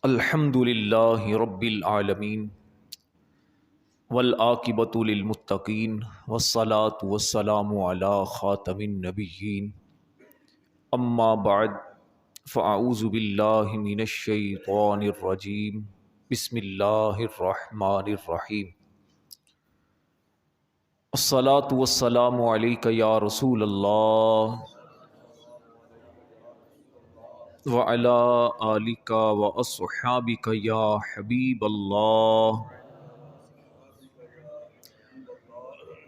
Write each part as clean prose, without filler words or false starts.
الحمد للہ رب العالمین والعاقبۃ للمتقین والصلاة والسلام علی خاتم النبیین اما بعد فاعوذ باللہ من الشیطان الرجیم بسم اللہ الرحمن الرحیم الصلاة والسلام علیک یا رسول اللہ وعلى آلک واصحابک یا حبیب اللہ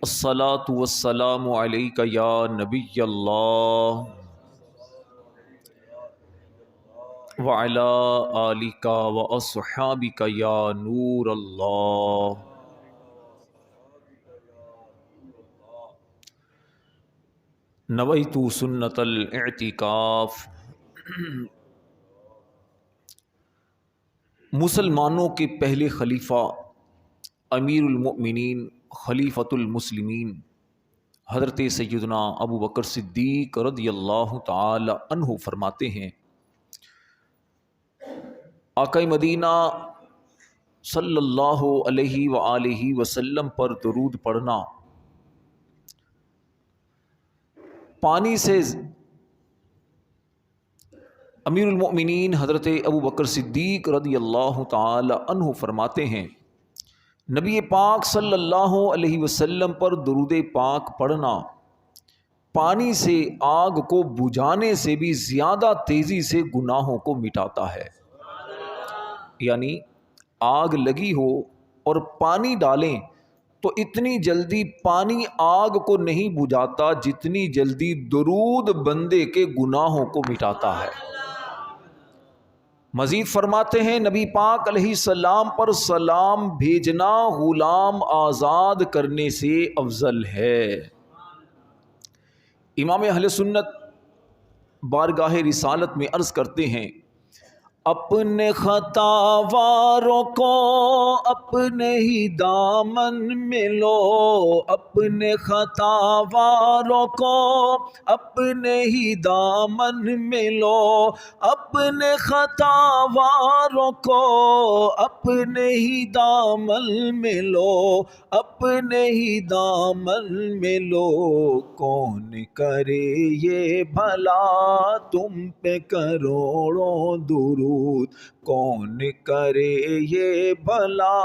الصلاة والسلام علیک یا نبی اللہ وعلى آلک واصحابک یا نور اللہ۔ نویت سنت الاعتکاف۔ مسلمانوں کے پہلے خلیفہ امیر المؤمنین خلیفۃ المسلمین حضرت سیدنا ابو بکر صدیق رضی اللہ تعالی عنہ فرماتے ہیں، آقا مدینہ صلی اللہ علیہ وآلہ وسلم پر درود پڑھنا پانی سے امیر المؤمنین حضرت ابو بکر صدیق رضی اللہ تعالی عنہ فرماتے ہیں، نبی پاک صلی اللہ علیہ وسلم پر درود پاک پڑھنا پانی سے آگ کو بجھانے سے بھی زیادہ تیزی سے گناہوں کو مٹاتا ہے۔ یعنی آگ لگی ہو اور پانی ڈالیں تو اتنی جلدی پانی آگ کو نہیں بجھاتا جتنی جلدی درود بندے کے گناہوں کو مٹاتا ہے۔ مزید فرماتے ہیں، نبی پاک علیہ السلام پر سلام بھیجنا غلام آزاد کرنے سے افضل ہے۔ امام اہل سنت بارگاہ رسالت میں عرض کرتے ہیں، اپنے خطا واروں کو اپنے ہی دامن میں لو، اپنے خطا واروں کو اپنے ہی دامن میں لو، اپنے خطا واروں کو اپنے ہی دامن میں لو، اپنے ہی دامن میں لو، کون کرے یہ بھلا تم پہ کروڑوں درود، کون کرے یہ بھلا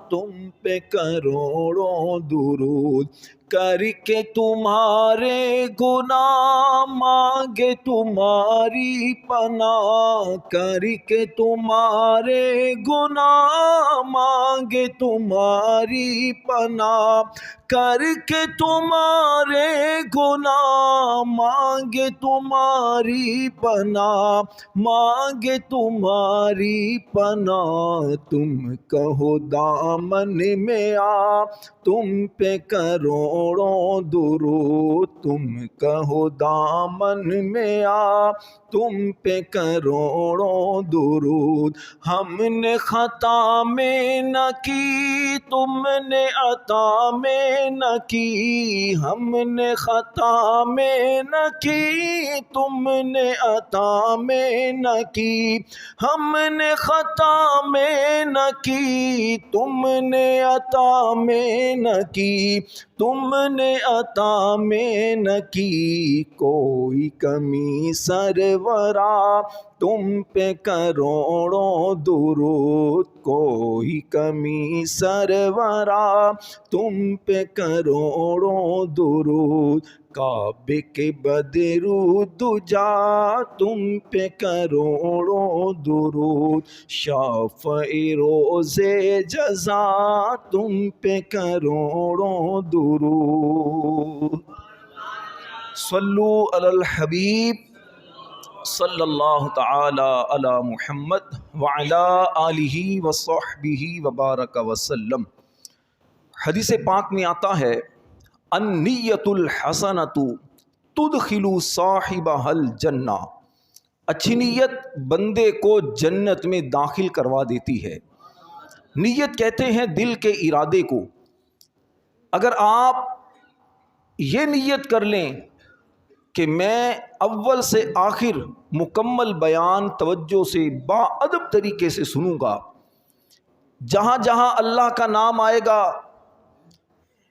تم پہ کروڑوں درود، کر کے تمہارے گناہ مانگے تمہاری پناہ، کر کے تمہارے گناہ مانگے تمہاری پناہ، کر کے تمہارے گناہ مانگے تمہاری پناہ، مانگے تمہاری پناہ، تم کہو دامن میں آ تم پہ کروڑوں درود، تم کہو دامن میں آ تم پہ کروڑوں درود، ہم نے خطا میں نہ کی تم نے عطا میں نہ کی، ہم نے خطا میں نہ کی تم نے عطا میں نہ کی، ہم نے خطا میں نہ کی تم نے عطا میں نہ کی، تم نے عطا میں نہ کی، کوئی کمی سرورا تم پہ کروڑوں درود، کوئی کمی سرورا تم پہ کروڑوں درود، کعبے کے بدرود جا تم پہ کروڑوں درود، شافع روز جزا تم پہ کروڑوں درود۔ صلو علی الحبیب صلی اللہ تعالی علی محمد وعلی آلہ وصحبہ وبارک وسلم۔ حدیث پاک میں آتا ہے، النیۃ الحسنۃ تدخل صاحبها الجنہ، اچھی نیت بندے کو جنت میں داخل کروا دیتی ہے۔ نیت کہتے ہیں دل کے ارادے کو۔ اگر آپ یہ نیت کر لیں کہ میں اول سے آخر مکمل بیان توجہ سے باادب طریقے سے سنوں گا. جہاں جہاں اللہ کا نام آئے گا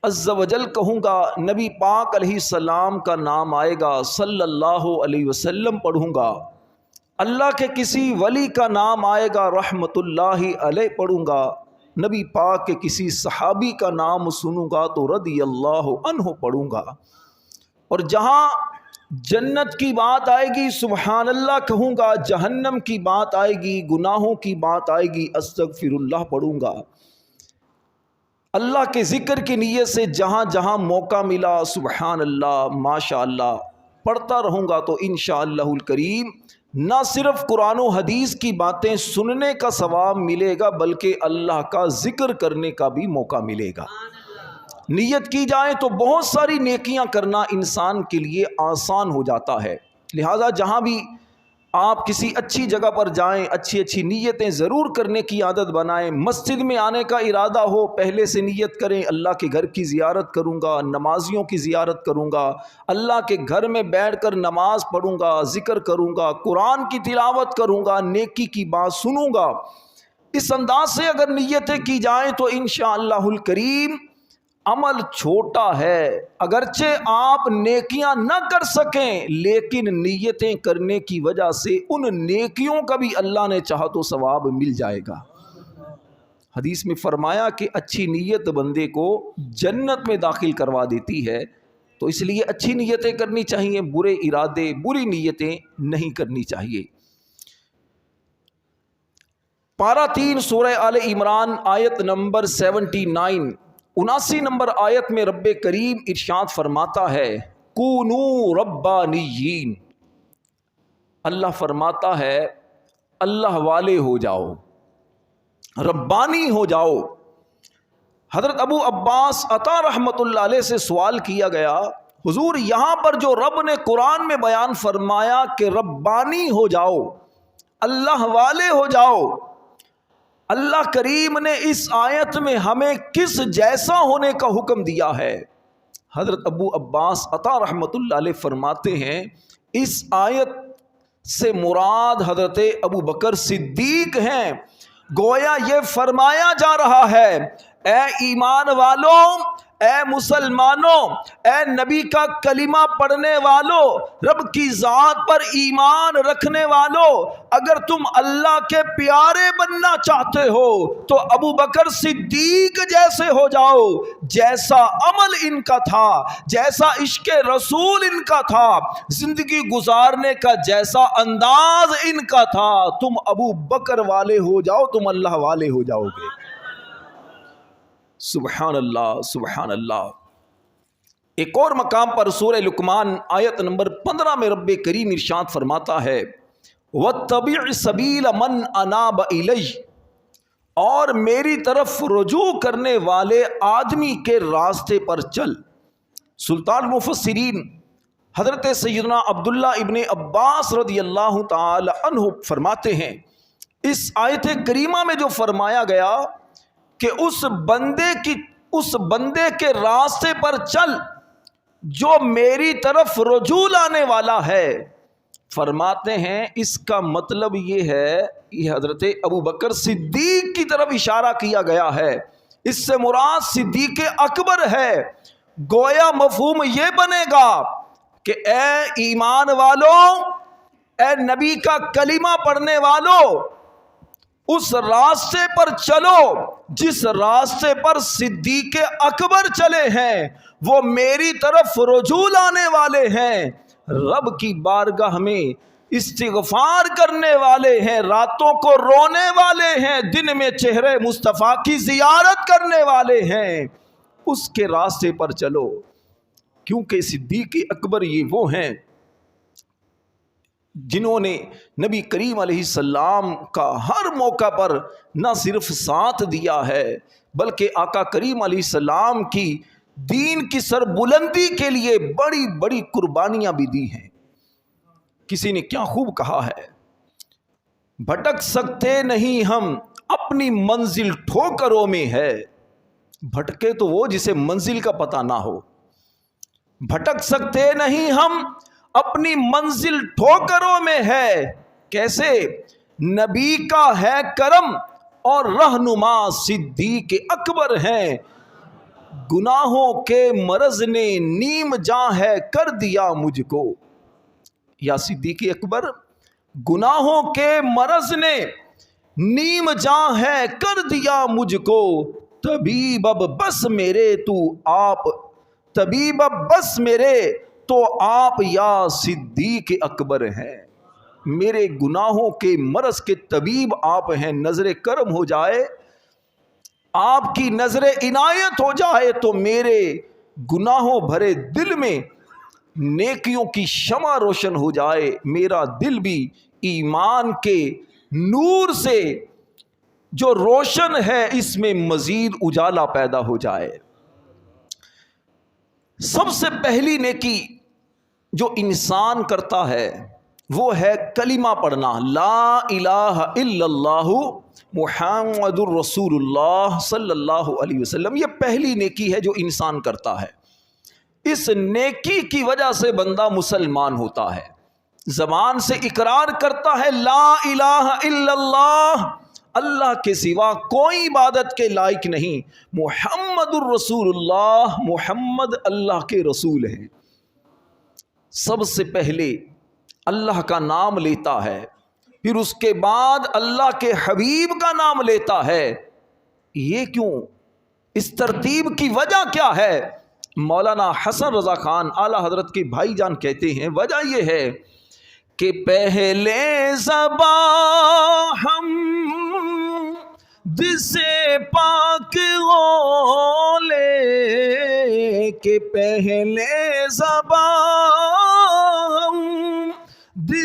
عز و جل کہوں گا، نبی پاک علیہ السلام کا نام آئے گا صلی اللہ علیہ وسلم پڑھوں گا، اللہ کے کسی ولی کا نام آئے گا رحمت اللہ علیہ پڑھوں گا، نبی پاک کے کسی صحابی کا نام سنوں گا تو رضی اللہ عنہ پڑھوں گا. اور جہاں جنت کی بات آئے گی سبحان اللہ کہوں گا، جہنم کی بات آئے گی، گناہوں کی بات آئے گی استغفر اللہ پڑھوں گا. اللہ کے ذکر کی نیت سے جہاں جہاں موقع ملا سبحان اللہ ماشاء اللہ پڑھتا رہوں گا تو انشاءاللہ الکریم نہ صرف قرآن و حدیث کی باتیں سننے کا ثواب ملے گا بلکہ اللہ کا ذکر کرنے کا بھی موقع ملے گا. نیت کی جائے تو بہت ساری نیکیاں کرنا انسان کے لیے آسان ہو جاتا ہے. لہٰذا جہاں بھی آپ کسی اچھی جگہ پر جائیں اچھی اچھی نیتیں ضرور کرنے کی عادت بنائیں. مسجد میں آنے کا ارادہ ہو پہلے سے نیت کریں، اللہ کے گھر کی زیارت کروں گا، نمازیوں کی زیارت کروں گا، اللہ کے گھر میں بیٹھ کر نماز پڑھوں گا، ذکر کروں گا، قرآن کی تلاوت کروں گا، نیکی کی بات سنوں گا. اس انداز سے اگر نیتیں کی جائیں تو انشاءاللہ الکریم عمل چھوٹا ہے، اگرچہ آپ نیکیاں نہ کر سکیں لیکن نیتیں کرنے کی وجہ سے ان نیکیوں کا بھی اللہ نے چاہا تو ثواب مل جائے گا. حدیث میں فرمایا کہ اچھی نیت بندے کو جنت میں داخل کروا دیتی ہے، تو اس لیے اچھی نیتیں کرنی چاہیے، برے ارادے بری نیتیں نہیں کرنی چاہیے. پارہ 3 سورہ آل عمران آیت نمبر 79 79 نمبر آیت میں رب کریم ارشاد فرماتا ہے کونوا ربانیین. اللہ فرماتا ہے اللہ والے ہو جاؤ، ربانی ہو جاؤ. حضرت ابو عباس عطا رحمت اللہ علیہ سے سوال کیا گیا حضور یہاں پر جو رب نے قرآن میں بیان فرمایا کہ ربانی ہو جاؤ، اللہ والے ہو جاؤ، اللہ کریم نے اس آیت میں ہمیں کس جیسا ہونے کا حکم دیا ہے؟ حضرت ابو عباس عطا رحمت اللہ علیہ فرماتے ہیں اس آیت سے مراد حضرت ابو بکر صدیق ہیں. گویا یہ فرمایا جا رہا ہے اے ایمان والوں، اے مسلمانوں، اے نبی کا کلمہ پڑھنے والوں، رب کی ذات پر ایمان رکھنے والوں، اگر تم اللہ کے پیارے بننا چاہتے ہو تو ابو بکر صدیق جیسے ہو جاؤ. جیسا عمل ان کا تھا، جیسا عشق رسول ان کا تھا، زندگی گزارنے کا جیسا انداز ان کا تھا، تم ابو بکر والے ہو جاؤ، تم اللہ والے ہو جاؤ گے. سبحان اللہ سبحان اللہ. ایک اور مقام پر سورہ لقمان آیت نمبر 15 میں رب کریم ارشاد فرماتا ہے وَاتَّبِعْ سَبِيلَ مَنْ أَنَابَ إِلَيَّ، اور میری طرف رجوع کرنے والے آدمی کے راستے پر چل. سلطان مفسرین حضرت سیدنا عبداللہ ابن عباس رضی اللہ تعالی عنہ فرماتے ہیں اس آیت کریمہ میں جو فرمایا گیا کہ اس بندے کے راستے پر چل جو میری طرف رجوع لانے والا ہے، فرماتے ہیں اس کا مطلب یہ ہے یہ حضرت ابو بکر صدیق کی طرف اشارہ کیا گیا ہے، اس سے مراد صدیق اکبر ہے. گویا مفہوم یہ بنے گا کہ اے ایمان والوں، اے نبی کا کلمہ پڑھنے والوں، اس راستے پر چلو جس راستے پر صدیق اکبر چلے ہیں، وہ میری طرف رجوع لانے والے ہیں، رب کی بارگاہ میں استغفار کرنے والے ہیں، راتوں کو رونے والے ہیں، دن میں چہرے مصطفیٰ کی زیارت کرنے والے ہیں. اس کے راستے پر چلو، کیونکہ صدیق اکبر یہ وہ ہیں جنہوں نے نبی کریم علیہ السلام کا ہر موقع پر نہ صرف ساتھ دیا ہے بلکہ آقا کریم علیہ السلام کی دین کی سربلندی کے لیے بڑی بڑی قربانیاں بھی دی ہیں. کسی نے کیا خوب کہا ہے بھٹک سکتے نہیں ہم اپنی منزل ٹھوکروں میں ہے. بھٹکے تو وہ جسے منزل کا پتہ نہ ہو. بھٹک سکتے نہیں ہم اپنی منزل ٹھوکروں میں ہے. کیسے؟ نبی کا ہے کرم اور رہنما صدیق اکبر ہیں. گناہوں کے مرض نے نیم جاں ہے کر دیا مجھ کو. یا صدیق اکبر، گناہوں کے مرض نے نیم جاں ہے کر دیا مجھ کو. طبیب اب بس میرے تو آپ، طبیب اب بس میرے تو آپ یا صدیق اکبر ہیں. میرے گناہوں کے مرض کے طبیب آپ ہیں. نظر کرم ہو جائے، آپ کی نظر عنایت ہو جائے تو میرے گناہوں بھرے دل میں نیکیوں کی شمع روشن ہو جائے. میرا دل بھی ایمان کے نور سے جو روشن ہے اس میں مزید اجالا پیدا ہو جائے. سب سے پہلی نیکی جو انسان کرتا ہے وہ ہے کلمہ پڑھنا، لا الہ الا اللہ محمد الرسول اللہ صلی اللہ علیہ وسلم. یہ پہلی نیکی ہے جو انسان کرتا ہے. اس نیکی کی وجہ سے بندہ مسلمان ہوتا ہے. زبان سے اقرار کرتا ہے لا الہ الا اللہ، اللہ کے سوا کوئی عبادت کے لائق نہیں، محمد الرسول اللہ، محمد اللہ کے رسول ہیں. سب سے پہلے اللہ کا نام لیتا ہے، پھر اس کے بعد اللہ کے حبیب کا نام لیتا ہے. یہ کیوں؟ اس ترتیب کی وجہ کیا ہے؟ مولانا حسن رضا خان اعلیٰ حضرت کے بھائی جان کہتے ہیں وجہ یہ ہے کہ پہلے زباں ہم سے پاک ہو لے، کہ پہلے زباں ہم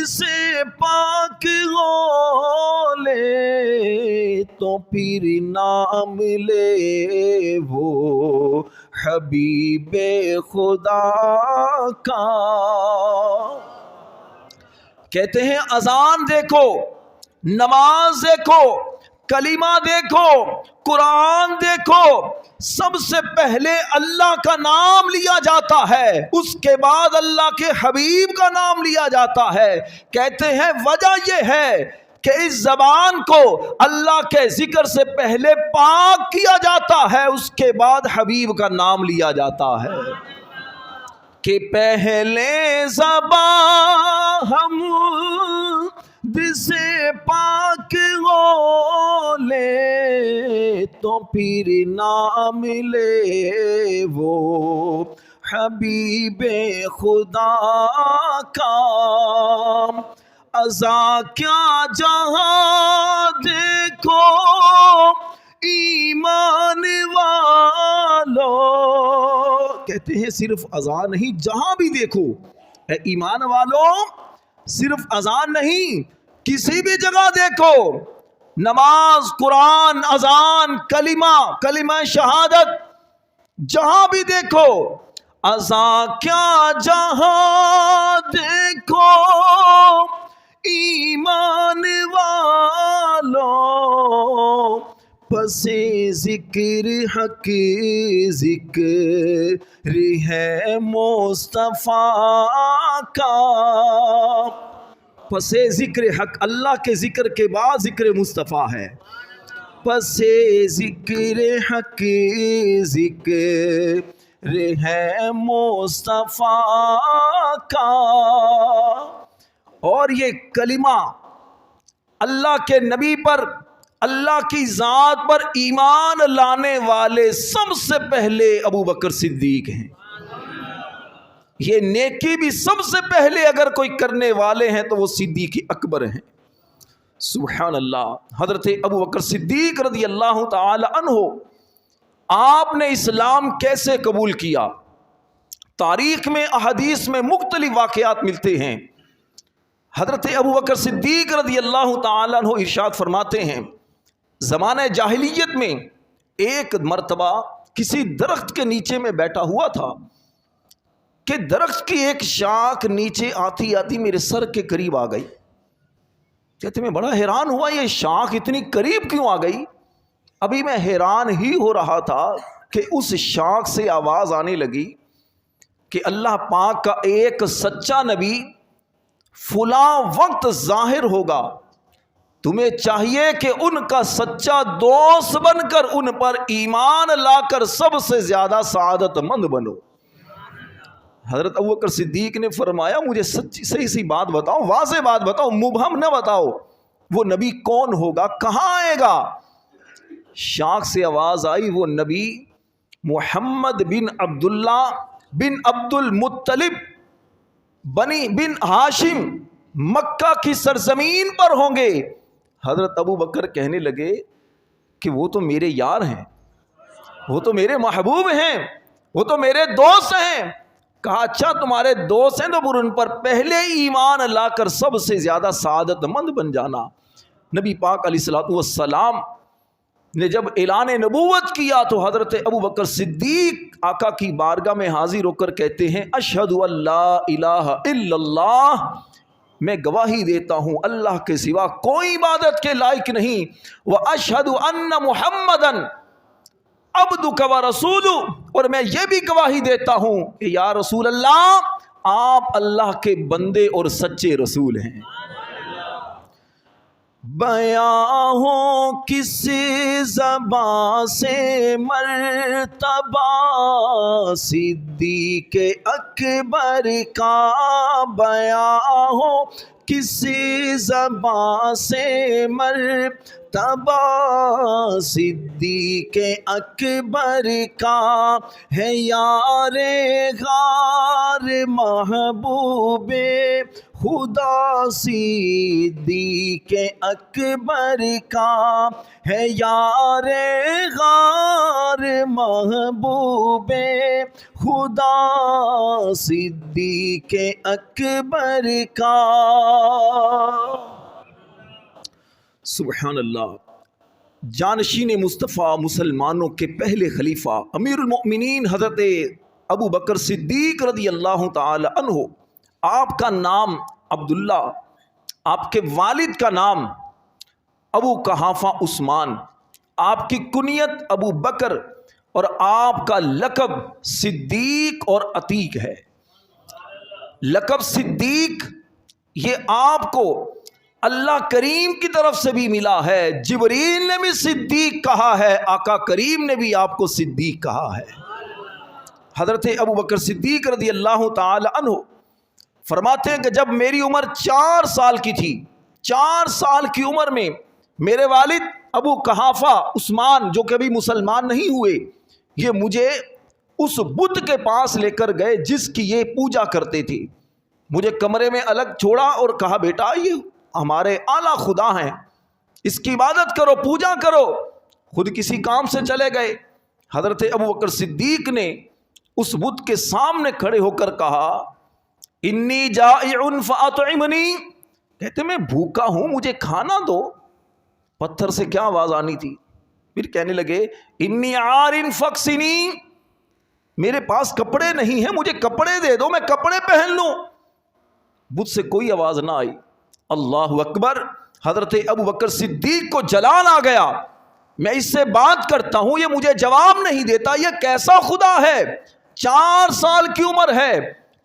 سے پاک ہو لے، تو پھر نام لے وہ حبیب خدا کا. کہتے ہیں اذان دیکھو، نماز دیکھو، کلمہ دیکھو، قرآن دیکھو، سب سے پہلے اللہ کا نام لیا جاتا ہے، اس کے بعد اللہ کے حبیب کا نام لیا جاتا ہے. کہتے ہیں وجہ یہ ہے کہ اس زبان کو اللہ کے ذکر سے پہلے پاک کیا جاتا ہے، اس کے بعد حبیب کا نام لیا جاتا ہے. کہ پہلے زباں ہم سے پاک ہو لے، تو پھر نام لے وہ حبیب خدا کا. ازاں کیا جہاں دیکھو ایمان والو، کہتے ہیں صرف اذان نہیں، جہاں بھی دیکھو اے ایمان والو، صرف اذان نہیں، کسی بھی جگہ دیکھو، نماز، قرآن، اذان، کلمہ شہادت، جہاں بھی دیکھو، اذان کیا جہاں دیکھو ایمان والو، پس ذکر حق ذکر ہے مصطفیٰ کا. پس ذکر حق، اللہ کے ذکر کے بعد ذکر مصطفیٰ ہے. پس ذکر حق ذکر ہے مصطفیٰ کا. اور یہ کلمہ اللہ کے نبی پر، اللہ کی ذات پر ایمان لانے والے سب سے پہلے ابو بکر صدیق ہیں. یہ نیکی بھی سب سے پہلے اگر کوئی کرنے والے ہیں تو وہ صدیق اکبر ہیں. سبحان اللہ. حضرت ابو بکر صدیق رضی اللہ تعالی عنہ، آپ نے اسلام کیسے قبول کیا؟ تاریخ میں، احادیث میں مختلف واقعات ملتے ہیں. حضرت ابو بکر صدیق رضی اللہ تعالی عنہ ارشاد فرماتے ہیں زمانہ جاہلیت میں ایک مرتبہ کسی درخت کے نیچے میں بیٹھا ہوا تھا کہ درخت کی ایک شاخ نیچے آتی آتی میرے سر کے قریب آ گئی. کہتے میں بڑا حیران ہوا یہ شاخ اتنی قریب کیوں آ گئی. ابھی میں حیران ہی ہو رہا تھا کہ اس شاخ سے آواز آنے لگی کہ اللہ پاک کا ایک سچا نبی فلاں وقت ظاہر ہوگا، تمہیں چاہیے کہ ان کا سچا دوست بن کر ان پر ایمان لا کر سب سے زیادہ سعادت مند بنو۔ حضرت ابوبکر صدیق نے فرمایا مجھے سچی صحیح سی بات بتاؤ، واضح بات بتاؤ، مبہم نہ بتاؤ، وہ نبی کون ہوگا، کہاں آئے گا؟ شاخ سے آواز آئی، وہ نبی محمد بن عبداللہ بن عبد المطلب بن ہاشم مکہ کی سرزمین پر ہوں گے۔ حضرت ابوبکر کہنے لگے کہ وہ تو میرے یار ہیں، وہ تو میرے محبوب ہیں، وہ تو میرے دوست ہیں۔ کہا اچھا تمہارے دوست ہیں تو پھر ان پر پہلے ایمان لا کر سب سے زیادہ سعادت مند بن جانا۔ نبی پاک علیہ الصلوۃ والسلام نے جب اعلان نبوت کیا تو حضرت ابوبکر صدیق آقا کی بارگاہ میں حاضر ہو کر کہتے ہیں اشہد ان لا الہ الا اللہ، میں گواہی دیتا ہوں اللہ کے سوا کوئی عبادت کے لائق نہیں، واشہد ان محمدًا عبدک ورسولہ، اور میں یہ بھی گواہی دیتا ہوں کہ یا رسول اللہ آپ اللہ کے بندے اور سچے رسول ہیں۔ بیاں ہو کسی زبان سے مرتبہ صدیق اکبر کا، بیاں ہو کسی زبان سے مرتبہ صدیق اکبر کا، ہے یار غار محبوب خدا صدیق اکبر کا، ہے یار غار محبوب خدا صدیق اکبر کا۔ سبحان اللہ۔ جانشین مصطفیٰ مسلمانوں کے پہلے خلیفہ امیر المؤمنین حضرت ابوبکر صدیق رضی اللہ تعالی عنہ، آپ کا نام عبداللہ، آپ کے والد کا نام ابو قحافہ عثمان، آپ کی کنیت ابو بکر، اور آپ کا لقب صدیق اور عتیق ہے۔ لقب صدیق یہ آپ کو اللہ کریم کی طرف سے بھی ملا ہے، جبریل نے بھی صدیق کہا ہے، آقا کریم نے بھی آپ کو صدیق کہا ہے۔ حضرت ابوبکر صدیق رضی اللہ تعالی عنہ فرماتے ہیں کہ جب میری عمر 4 سال کی تھی، 4 سال کی عمر میں میرے والد ابو قحافہ عثمان جو کبھی مسلمان نہیں ہوئے، یہ مجھے اس بت کے پاس لے کر گئے جس کی یہ پوجا کرتے تھے۔ مجھے کمرے میں الگ چھوڑا اور کہا بیٹا یہ ہمارے اعلیٰ خدا ہیں، اس کی عبادت کرو، پوجا کرو۔ خود کسی کام سے چلے گئے۔ حضرت ابوبکر صدیق نے اس بت کے سامنے کھڑے ہو کر کہا انی جائع فاطعمنی، کہتے میں بھوکا ہوں مجھے کھانا دو۔ پتھر سے کیا آواز آنی تھی؟ پھر کہنے لگے انی عار فاکسنی، میرے پاس کپڑے نہیں ہیں مجھے کپڑے دے دو میں کپڑے پہن لوں۔ بت سے کوئی آواز نہ آئی۔ اللہ اکبر۔ حضرت ابوبکر صدیق کو جلال آ گیا، میں اس سے بات کرتا ہوں یہ مجھے جواب نہیں دیتا، یہ کیسا خدا ہے؟ 4 سال کی عمر ہے۔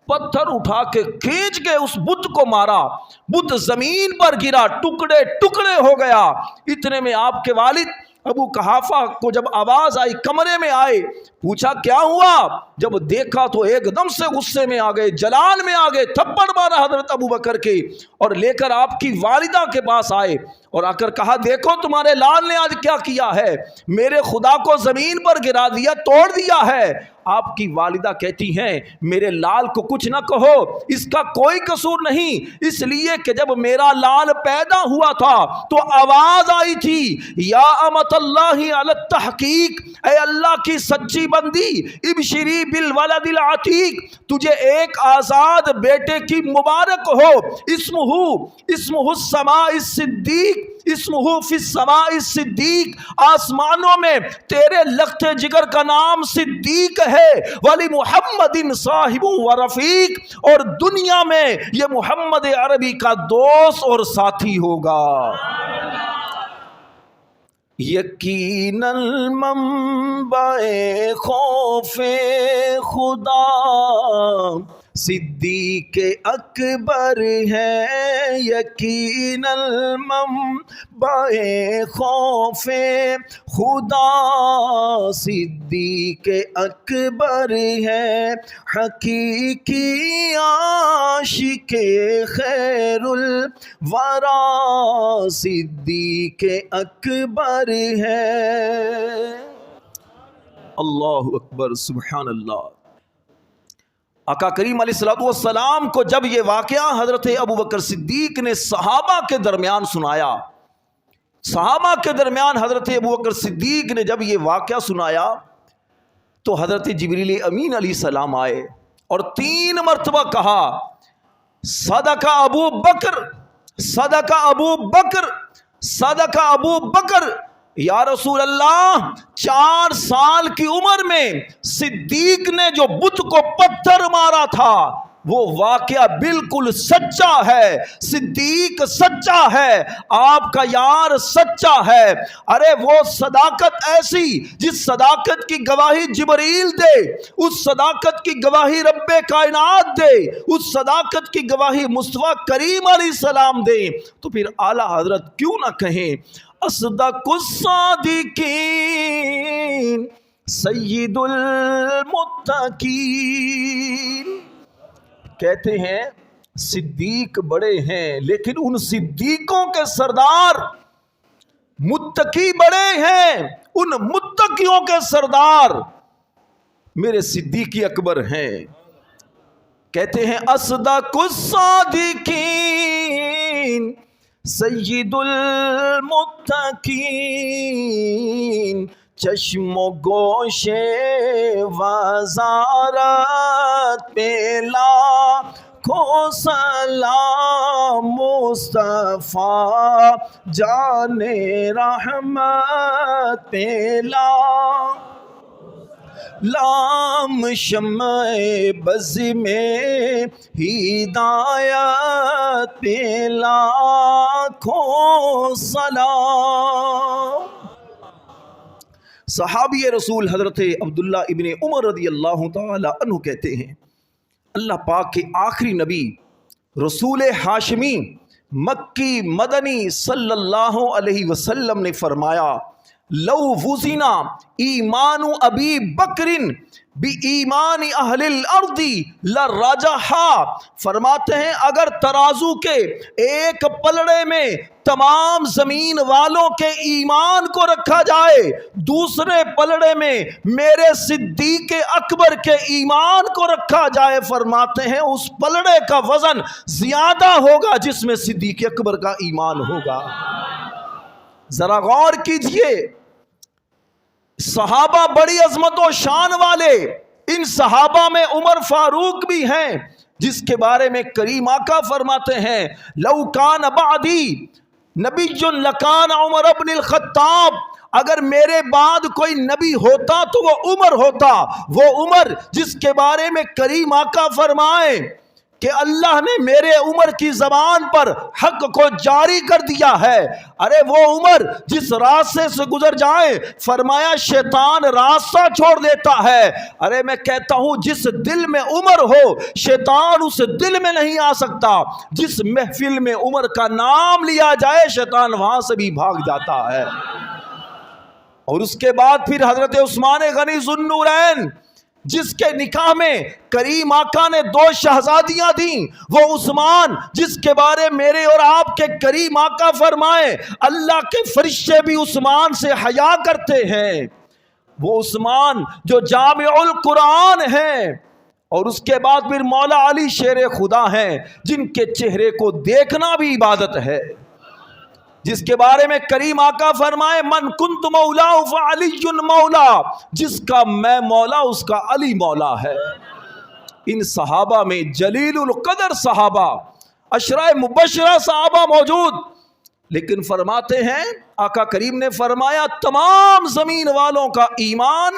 پتھر اٹھا کے کھینچ کے اس بت کو مارا، بت زمین پر گرا، ٹکڑے ٹکڑے ہو گیا۔ اتنے میں آپ کے والد ابو قحافہ کو جب آواز آئی کمرے میں آئے، پوچھا کیا ہوا؟ جب دیکھا تو ایک دم سے غصے میں آ گئے، جلال میں آ گئے، تھپڑ مارا حضرت ابوبکر کے، اور لے کر آپ کی والدہ کے پاس آئے اور آ کر کہا دیکھو تمہارے لال نے آج کیا کیا ہے، میرے خدا کو زمین پر گرا دیا، توڑ دیا ہے۔ آپ کی والدہ کہتی ہیں میرے لال کو کچھ نہ کہو، اس کا کوئی قصور نہیں، اس لیے کہ جب میرا لال پیدا ہوا تھا تو آواز آئی تھی یا امت اللہ علی التحقیق، اے اللہ کی سچی بندی ابشری بالولد العتیق، تجھے ایک آزاد بیٹے کی مبارک ہو، اسمہ السماء الصدیق، اسمہ فی السماء الصدیق، آسمانوں میں تیرے لخت جگر کا نام صدیق ہے، ولی محمد صاحب و رفیق، اور دنیا میں یہ محمد عربی کا دوست اور ساتھی ہوگا۔ یقیناً منبع خوف خدا صدیق اکبر ہے، یقیناً منبع خوف خدا صدیق اکبر ہے، حقیقی عاشق خیر الورا صدیق اکبر ہے۔ اللہ اکبر، سبحان اللہ۔ آقا کریم علیہ الصلوۃ والسلام کو جب یہ واقعہ حضرت ابوبکر صدیق نے صحابہ کے درمیان سنایا، صحابہ کے درمیان حضرت ابوبکر صدیق نے جب یہ واقعہ سنایا تو حضرت جبریل امین علیہ السلام آئے اور 3 مرتبہ کہا صدق ابو بکر، صدق ابو بکر، صدق ابو بکر۔ یا رسول اللہ، 4 سال کی عمر میں صدیق نے جو بت کو پتھر مارا تھا وہ واقعہ بالکل سچا ہے، صدیق سچا ہے، آپ کا یار سچا ہے۔ ارے وہ صداقت ایسی جس صداقت کی گواہی جبریل دے، اس صداقت کی گواہی رب کائنات دے، اس صداقت کی گواہی مصطفیٰ کریم علیہ السلام دے، تو پھر اعلیٰ حضرت کیوں نہ کہیں اصدق الصادقین سید المتقین۔ کہتے ہیں صدیق بڑے ہیں لیکن ان صدیقوں کے سردار متقی بڑے ہیں، ان متقیوں کے سردار میرے صدیق اکبر ہیں۔ کہتے ہیں اصدق الصادقین سید المتقین، چشم و گوش وزارت پہ لاکھوں سلام، مصطفیٰ جان رحمت پہ لام، شمع بز میں ہدایت پہ لاکھوں سلام۔ صحابی رسول حضرت عبداللہ ابن عمر رضی اللہ تعالی عنہ کہتے ہیں اللہ پاک کے آخری نبی رسول ہاشمی مکی مدنی صلی اللہ علیہ وسلم نے فرمایا لو وزنا ایمان ابی بکر بی ایمان اہل الارض لرجحا، فرماتے ہیں اگر ترازو کے ایک پلڑے میں تمام زمین والوں کے ایمان کو رکھا جائے، دوسرے پلڑے میں میرے صدیق اکبر کے ایمان کو رکھا جائے، فرماتے ہیں اس پلڑے کا وزن زیادہ ہوگا جس میں صدیق اکبر کا ایمان ہوگا۔ ذرا غور کیجئے، صحابہ بڑی عظمت و شان والے، ان صحابہ میں عمر فاروق بھی ہیں جس کے بارے میں کریم آقا فرماتے ہیں لو کان بعدی نبی لکان عمر بن الخطاب، اگر میرے بعد کوئی نبی ہوتا تو وہ عمر ہوتا، وہ عمر جس کے بارے میں کریم آقا فرمائے کہ اللہ نے میرے عمر کی زبان پر حق کو جاری کر دیا ہے۔ ارے وہ عمر جس راستے سے گزر جائے فرمایا شیطان راستہ چھوڑ دیتا ہے۔ ارے میں کہتا ہوں جس دل میں عمر ہو شیطان اس دل میں نہیں آ سکتا، جس محفل میں عمر کا نام لیا جائے شیطان وہاں سے بھی بھاگ جاتا ہے۔ اور اس کے بعد پھر حضرت عثمان غنی ذو النورین جس کے نکاح میں کریم آقا نے 2 شہزادیاں دیں، وہ عثمان جس کے بارے میرے اور آپ کے کریم آقا فرمائے اللہ کے فرشتے بھی عثمان سے حیا کرتے ہیں، وہ عثمان جو جامع القرآن ہیں، اور اس کے بعد پھر مولا علی شیر خدا ہیں جن کے چہرے کو دیکھنا بھی عبادت ہے، جس کے بارے میں کریم آقا فرمائے من کنت مولا فعلی مولا، جس کا میں مولا اس کا علی مولا ہے۔ ان صحابہ میں جلیل القدر صحابہ، عشرہ مبشرہ صحابہ موجود، لیکن فرماتے ہیں آقا کریم نے فرمایا تمام زمین والوں کا ایمان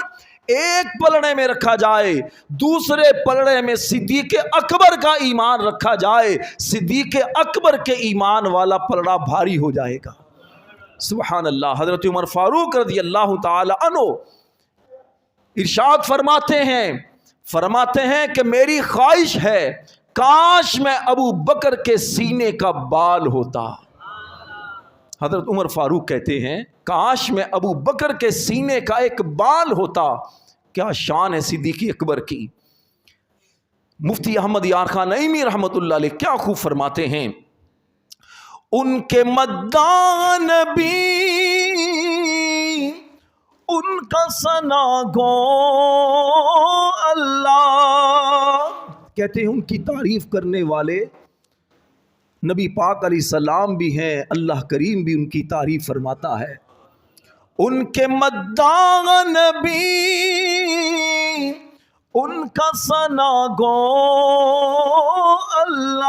ایک پلڑے میں رکھا جائے، دوسرے پلڑے میں صدیق اکبر کا ایمان رکھا جائے، صدیق اکبر کے ایمان والا پلڑا بھاری ہو جائے گا۔ سبحان اللہ. حضرت عمر فاروق رضی اللہ تعالی عنہ ارشاد فرماتے ہیں کہ میری خواہش ہے کاش میں ابو بکر کے سینے کا بال ہوتا. حضرت عمر فاروق کہتے ہیں کاش میں ابو بکر کے سینے کا ایک بال ہوتا. کیا شان ہے صدیق اکبر کی. مفتی احمد یار خان نعیمی رحمۃ اللہ علیہ کیا خوب فرماتے ہیں, ان کے مدان بھی ان کا ثنا گو اللہ. کہتے ہیں ان کی تعریف کرنے والے نبی پاک علیہ السلام بھی ہیں, اللہ کریم بھی ان کی تعریف فرماتا ہے. ان کے مدان بھی ان کا ثنا گو اللہ,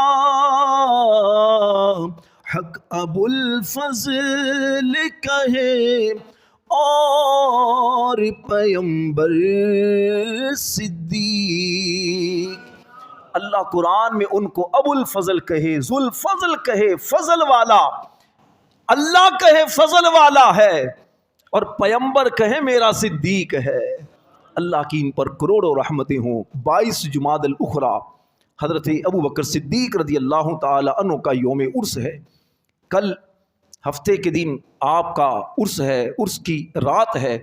حق ابو الفضل کہے اور پیغمبر صدیق. اللہ قرآن میں ان کو ابو الفضل کہے, ذو الفضل کہے, فضل والا. اللہ کہے فضل والا ہے, اور پیغمبر کہے میرا صدیق ہے. اللہ کی ان پر کروڑوں رحمتیں ہوں. 22 جمادی الاخری حضرت ابو بکر صدیق رضی اللہ تعالی عنہ کا یوم عرس ہے. کل ہفتے کے دن آپ کا عرس ہے, عرس کی رات ہے.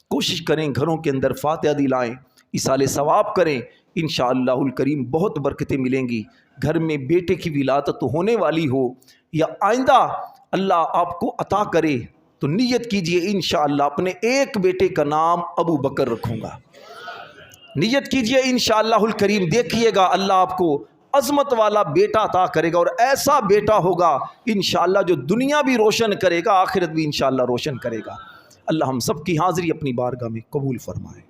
کوشش کریں گھروں کے اندر فاتحہ دلائیں, ایصال ثواب کریں, انشاءاللہ الکریم بہت برکتیں ملیں گی. گھر میں بیٹے کی ولادت ہونے والی ہو یا آئندہ اللہ آپ کو عطا کرے تو نیت کیجئے انشاءاللہ اپنے ایک بیٹے کا نام ابو بکر رکھوں گا. نیت کیجئے انشاءاللہ الکریم, دیکھیے گا اللہ آپ کو عظمت والا بیٹا عطا کرے گا, اور ایسا بیٹا ہوگا انشاءاللہ جو دنیا بھی روشن کرے گا, آخرت بھی انشاءاللہ روشن کرے گا. اللہ ہم سب کی حاضری اپنی بارگاہ میں قبول فرمائے.